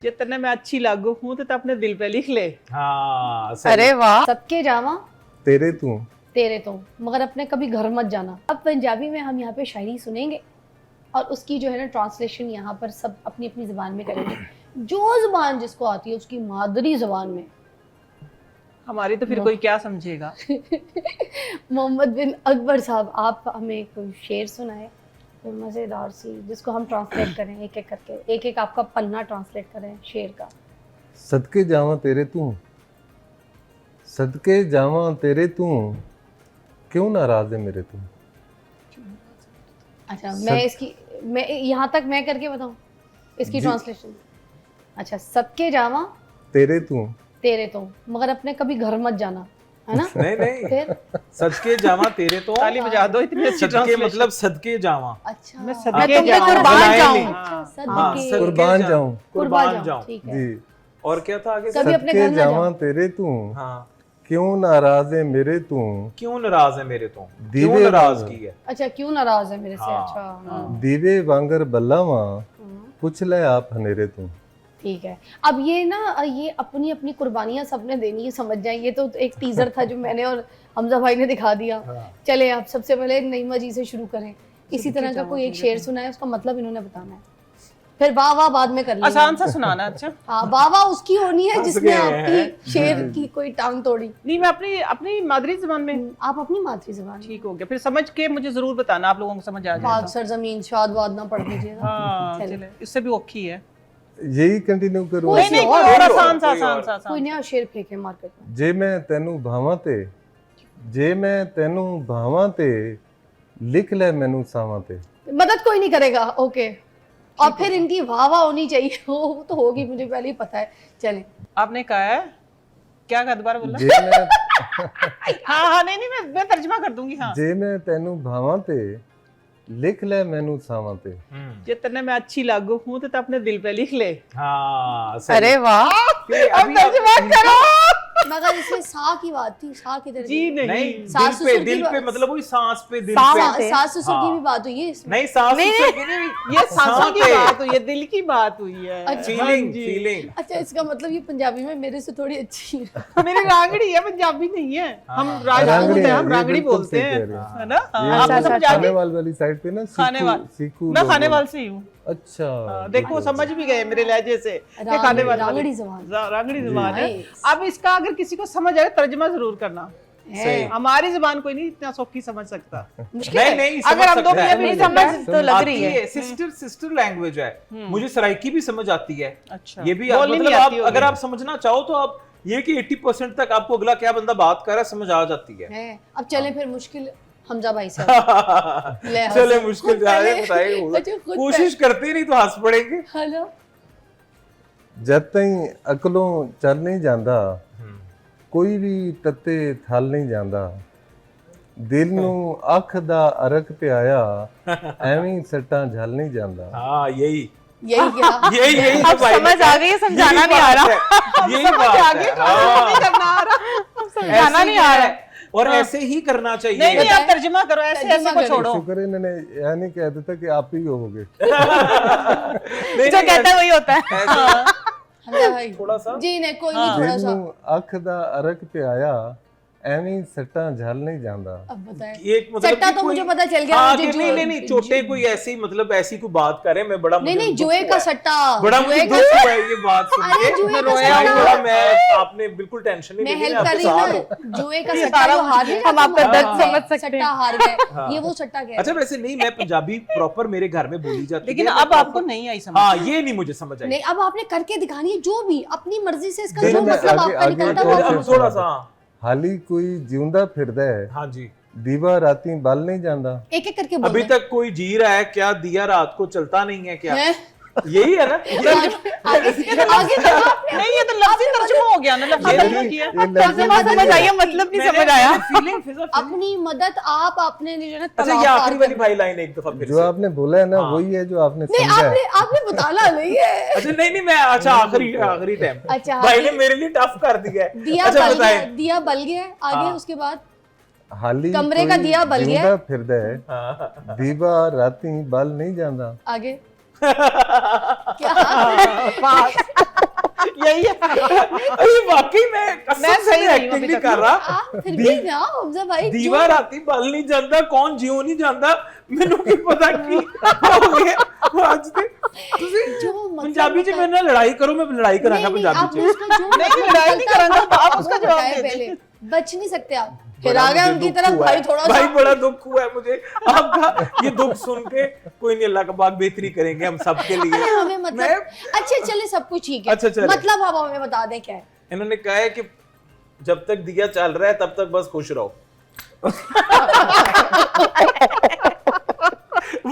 जितने मैं अच्छी लागू हूँ तो अपने दिल पे लिख ले। हाँ सही। अरे वाह। सबके जावा तेरे तू तेरे तो मगर अपने कभी घर मत जाना। अब पंजाबी में हम यहाँ पे शायरी सुनेंगे और उसकी जो है ना ट्रांसलेशन यहाँ पर सब अपनी अपनी ज़बान में करेंगे। जो ज़बान जिसको आती है उसकी मादरी ज़बान में। हमारी तो फिर कोई क्या समझेगा। मोहम्मद बिन अकबर साहब, आप हमें कोई शेर सुनाए कोई मज़ेदार सी, जिसको हम ट्रांसलेट करें एक एक करके, एक एक आपका पन्ना ट्रांसलेट करें शेर का। सदके जावा तेरे तू, सदके जावा तेरे तू, क्यों नाराज है मेरे तू। अच्छा मैं यहाँ तक मैं करके बताऊँ इसकी ट्रांसलेशन। अच्छा, सबके जावा तेरे तू तेरे तो मगर अपने कभी घर मत जाना, है ना। नहीं नहीं, फिर सदके जावा तेरे तो, ताली बजा दो, इतनी अच्छी सदके ट्रांसलेशन। मतलब सदके जावा, अच्छा मैं मैं सदके तुम पे जाऊं। कुर्बान जाऊं। अच्छा, हाँ, सदके सदके कुर्बान जा- जाऊं। कुर्बान जाऊं। ठीक है। जी, और क्या था आगे? कभी अपने सदके घर ना जावा जाओ। तेरे तू, हाँ, क्यों नाराज है मेरे तू। क्यों नाराज है मेरे तो, क्यों दीवे नाराज वांग। की है। अच्छा, क्यों नाराज है मेरे से। हाँ, अच्छा हाँ। दीवे वांगर बल्लावा, हाँ, पुछ ले आप हनेरे तू। ठीक है। अब ये ना ये अपनी अपनी कुर्बानियां सबने देनी है, समझ जाए। ये तो एक टीजर था जो मैंने और हमजा भाई ने दिखा दिया। हाँ। चले आप सबसे पहले नईमा जी से शुरू करें। इसी सबके तरह का जावा कोई एक तेरे शेर तो। सुना है, उसका मतलब इन्होंने बताना है। फिर वाह वाह बाद में कर लेंगे। आसान सा सुनाना। अच्छा हाँ, वाह वाह उसकी होनी है हंस जिसने गए हैं। आपकी शेर की कोई टांग तोड़ी। नहीं, मैं अपनी अपनी मादरी जबान में। आप अपनी मातृ जबान। ठीक हो गया, फिर समझ के मुझे जरूर बताना, आप लोगों को समझ आ पाक जाएगा। सरजमीन शाद वाद ना पढ़ दीजिएगा। हाँ चले। चले, इससे भी औखी है। यही कंटिन्यू करो। नहीं नहीं, कोई और आसान सा आसान सा कोई आसान। नया शेर फेंके मार्केट में। जे मैं तेनू भावां ते, जे मैं तेनू भावां ते, लिख ले मैनू सावां ते। मदद कोई नहीं करेगा। ओके, और फिर इनकी वाह वाह होनी चाहिए। वो तो होगी, मुझे पहले ही पता है। चलें। आपने कहा है क्या, कहा दोबारा बोलना। जे मैं हाँ हाँ, नहीं नहीं, मैं तर्जुमा कर दूंगी। हाँ, जे मैं तेनू भावां ते, लिख ले मैनू सावां ते। जितने मैं अच्छी लागू हूँ तो अपने दिल पे लिख ले। हाँ सही। अरे वाह। अब तर्जुमा करो। मगर इसमें सा की बात थी, सा किधर जी गई? नहीं, सास ससुर की दिल पे बात- मतलब वही सांस पे, दिल सांस पे। पे। सास ससुर की हाँ। भी बात हुई है इसमें। नहीं, सांस नहीं, ससुर की नहीं, ये सांसों की पे। बात हुई है, दिल की बात हुई है। अच्छा। फीलिंग हाँ जी। फीलिंग। अच्छा, इसका मतलब ये पंजाबी में मेरे से थोड़ी अच्छी है। मेरी रांगड़ी है, पंजाबी नहीं है। हम हाँ। राजपूत हैं, हम ये रांगड़ी बिल्कुल बोलते सही हैं, कह रहे हैं। है ना। ये आपको अच्छा, समझ आ खाने गई? वाली साइड पे ना खाने वाल, सीखू मैं लोग खाने बोलते वाल से ही हूँ। हैं। अच्छा, देखो समझ भी गए मेरे लहजे से कि खाने वाले रांगड़ी ज़बान। रांगड़ी ज़बान है। Nice। अब इसका अगर किसी को समझ आए तर्जुमा जरूर करना। है। हमारी जुबान कोई नहीं इतना सौखी समझ सकता। मुश्किल नहीं है। नहीं, अगर हम दो समझ मियां सकता बीवी है। समझ तो लग रही है। सिस्टर सिस्टर लैंग्वेज है। मुझे सराइकी भी समझ आती है। अच्छा, ये भी बोलनी मतलब नहीं आप आती होगी। अगर आप समझना चाहो तो आप ये कि 80% तक आपको अगला क्या बंदा बात कर रहा है समझ आ जाती है। है। अब चलें फिर मुश्किल हमजा भाई से। ले चले हंस। मुश्किल खुद जाए पहले- बताइए। अच्छा, खुद कोशिश करते नहीं तो हंस पड़ेंगे। हेलो। जद ताईं अकलों चल नहीं जांदा, कोई भी तत्ते थल नहीं जांदा। दिल नू अख दा अरक पियाया, एवें सट्टां झल नहीं जांदा। हाँ यही यही क्या? यही अब समझ आ गई है, समझाना नहीं आ रहा। यही समझ बात आ गई, है। तो हाँ। नहीं करना आ रहा। समझाना ऐसे नहीं ही आ है। रहा। और ऐसे ही करना चाहिए। नहीं नहीं, बताएं। आप तर्जुमा करो, ऐसे ऐसे तर्जुमा को करो। छोड़ो। शुक्र है इन्होंने यह नहीं कह देता कि आप ही होगे। नहीं, जो नहीं, कहता है वही होता है। ऐसे हमजा भाई। थोड़ा सा। जी नहीं, कोई नहीं, थोड़ा दिल सा। नू अख दा अरक पियाया, एवें सट्टां झल नहीं जांदा। अब बताएं। एक मतलब सट्टा कि तो कोई- मुझे पता चल गया। हाँ, मुझे कि जो- नहीं नहीं नहीं, चोटे कोई ऐसी मतलब ऐसी कोई बात करे मैं बड़ा नहीं मुझे नहीं, दुख जुए का हुआ है। सट्टा। बड़ा मुझे जुए का दुख हुआ है ये बात सुन अरे के। जुए का रोया सट्टा। थोड़ा मैं आपने बिल्कुल टेंशन नहीं मैं ली, हेल्प आपके कर रही साथ हूँ हूँ। ना। जुए का ये सट्टा सारा जो हार नहीं हम जाता, आपका दर्द हाँ। समझ सकते हैं। सट्टा हार गए, ये वो सट्टा कह अच्छा वैसे नहीं, मैं पंजाबी प्रॉपर मेरे घर में बोली जाती लेकिन है। अब आपको नहीं आई समझ। हाँ ये नहीं मुझे समझ आई। नहीं, अब आपने करके दिखानी है जो भी अपनी मर्जी से। इसका नहीं, जो मैं मतलब आगे- आपका आगे निकलता एक है और वो शेर आप थोड़ा सा। हाली कोई जिंदा फिरदा है, हाँ जी। दीवा राती बल नहीं जांदा। एक एक करके अभी बोल तक कोई जी रहा है क्या, दिया रात को चलता नहीं है क्या? हैं? यही है ना। आगे तो आपने नहीं, ये तो लफ्ज़ी तर्जुमा हो गया ना, लफ्ज़ी तर्जुमा किया। तर्जुमा समझ आई है, मतलब नहीं समझ आया। अपनी मदद आप आपने जो है ना अच्छा तलाक ये पार आखिरी वाली कर- भाई लाइन एक दफा फिर जो से। आपने बोला है ना हाँ। वही है जो आपने नहीं, समझा है। आपने बताना नहीं है। अच्छा नहीं नहीं, मैं अच्छा आखिरी आखिरी टाइम अच्छा, भाई ने आखिरी- मेरे लिए टफ कर दिया है। दिया अच्छा बल बताएं। गया, दिया बल गया आगे। हाँ। उसके बाद हाली कमरे का कोई दिया बल गया। जिंदा फिरदा है, हाँ। दीवा राती बल नहीं जांदा। आगे क्या यही है। अरे वाकई मैं कसम मैं से सही रही हूं एक्टिंग अभी नहीं तक। कर रहा। आप फिर भी ना हमजा भाई दीवा राती बल नहीं ਜਾਂਦਾ ਕੌਣ ਜਿਉ ਨਹੀਂ ਜਾਂਦਾ ਮੈਨੂੰ ਕੀ ਪਤਾ ਕੀ ਹੋ ਗਿਆ ਅੱਜ ਤੇ ਤੁਸੀਂ जो मतलब ਪੰਜਾਬੀ ਚ ਮੇਰੇ ਨਾਲ ਲੜਾਈ ਕਰੋ ਮੈਂ ਲੜਾਈ ਕਰਾਂਗਾ नहीं, ਪੰਜਾਬੀ आपने ਚ उसका जो नहीं, मतलब लड़ाई नहीं निकलता करांगा, था, आप उसका वो जवाब बताएं दे पहले। दीजिए। बच नहीं सकते आप फिर बड़ा आ गए मुझे उनकी दुख तरफ हुआ भाई है। थोड़ा भाई सा बड़ा दुख हुआ है मुझे आपका ये दुख सुन के। कोई नहीं, अल्लाह का बाग बेहतरी करेंगे हम सबके लिए। अरे हमें मतलब अच्छा चले सब कुछ ठीक है, अच्छा, चले। मतलब आप हमें बता दें क्या है। इन्होंने कहा है कि जब तक दिया चल रहा है तब तक बस खुश रहो।